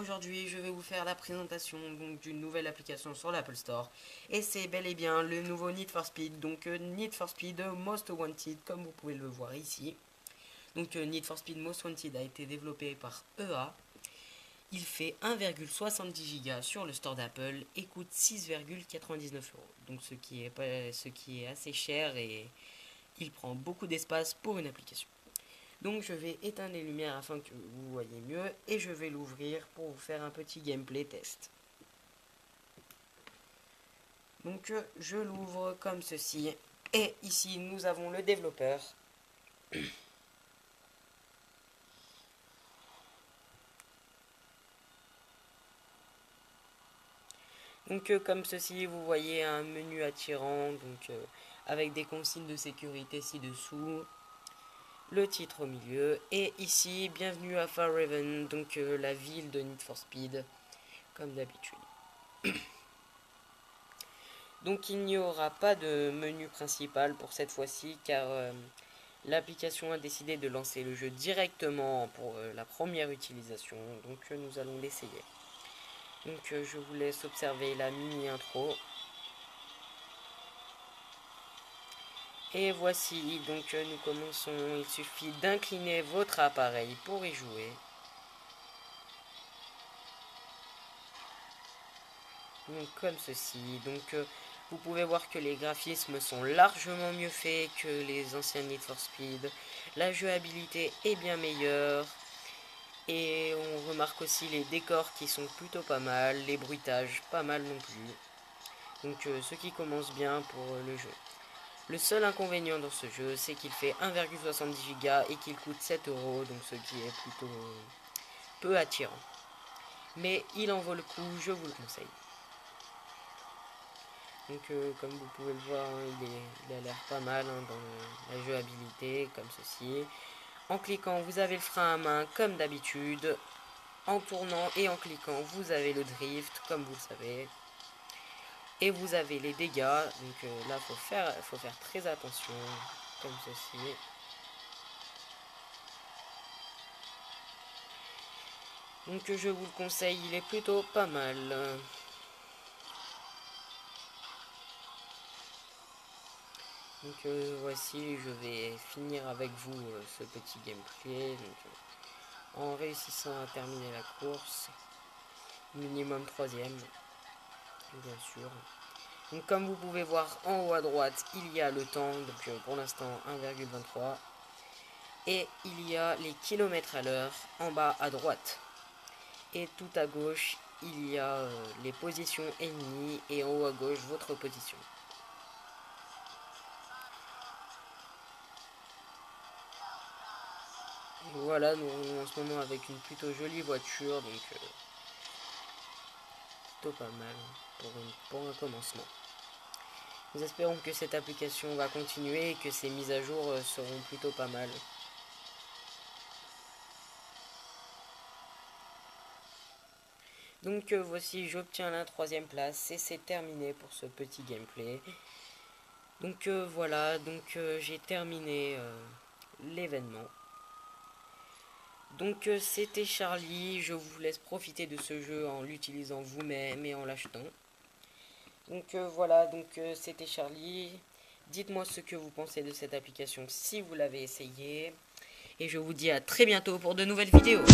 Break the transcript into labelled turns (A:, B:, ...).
A: aujourd'hui je vais vous faire la présentation d'une nouvelle application sur l'Apple Store. Et c'est bel et bien le nouveau Need for Speed, donc Need for Speed Most Wanted, comme vous pouvez le voir ici. Donc Need for Speed Most Wanted a été développé par EA. Il fait 1,70 Go sur le store d'Apple et coûte 6,99 €. Donc ce qui est assez cher et il prend beaucoup d'espace pour une application. Donc je vais éteindre les lumières afin que vous voyez mieux et je vais l'ouvrir pour vous faire un petit gameplay test. Donc je l'ouvre comme ceci et ici nous avons le développeur. Donc comme ceci, vous voyez un menu attirant avec des consignes de sécurité ci-dessous, le titre au milieu et ici bienvenue à Fairhaven, donc la ville de Need for Speed comme d'habitude. Donc il n'y aura pas de menu principal pour cette fois-ci car l'application a décidé de lancer le jeu directement pour la première utilisation, donc nous allons l'essayer. Donc je vous laisse observer la mini intro. Et voici, donc nous commençons. Il suffit d'incliner votre appareil pour y jouer. Donc comme ceci. Donc vous pouvez voir que les graphismes sont largement mieux faits que les anciens Need for Speed. La jouabilité est bien meilleure. Et on remarque aussi les décors qui sont plutôt pas mal, les bruitages pas mal non plus. Donc ce qui commence bien pour le jeu. Le seul inconvénient dans ce jeu, c'est qu'il fait 1,70 Go et qu'il coûte 7 €, donc ce qui est plutôt peu attirant. Mais il en vaut le coup, je vous le conseille. Donc comme vous pouvez le voir, il a l'air pas mal dans la jouabilité, comme ceci. En cliquant, vous avez le frein à main comme d'habitude. En tournant et en cliquant, vous avez le drift comme vous le savez. Et vous avez les dégâts. Donc là, faut faire très attention comme ceci. Donc je vous le conseille, il est plutôt pas mal. Donc voici, je vais finir avec vous ce petit gameplay. En réussissant à terminer la course, minimum 3e, bien sûr. Donc comme vous pouvez voir en haut à droite, il y a le temps, donc pour l'instant 1,23. Et il y a les kilomètres à l'heure en bas à droite. Et tout à gauche, il y a les positions ennemies et en haut à gauche, votre position. Voilà, nous en ce moment avec une plutôt jolie voiture, donc plutôt pas mal pour un commencement. Nous espérons que cette application va continuer et que ces mises à jour seront plutôt pas mal. Donc voici, j'obtiens la 3e place et c'est terminé pour ce petit gameplay. Donc voilà, donc j'ai terminé l'événement. Donc c'était Charlie, je vous laisse profiter de ce jeu en l'utilisant vous-même et en l'achetant. Donc voilà, donc c'était Charlie. Dites-moi ce que vous pensez de cette application si vous l'avez essayé. Et je vous dis à très bientôt pour de nouvelles vidéos.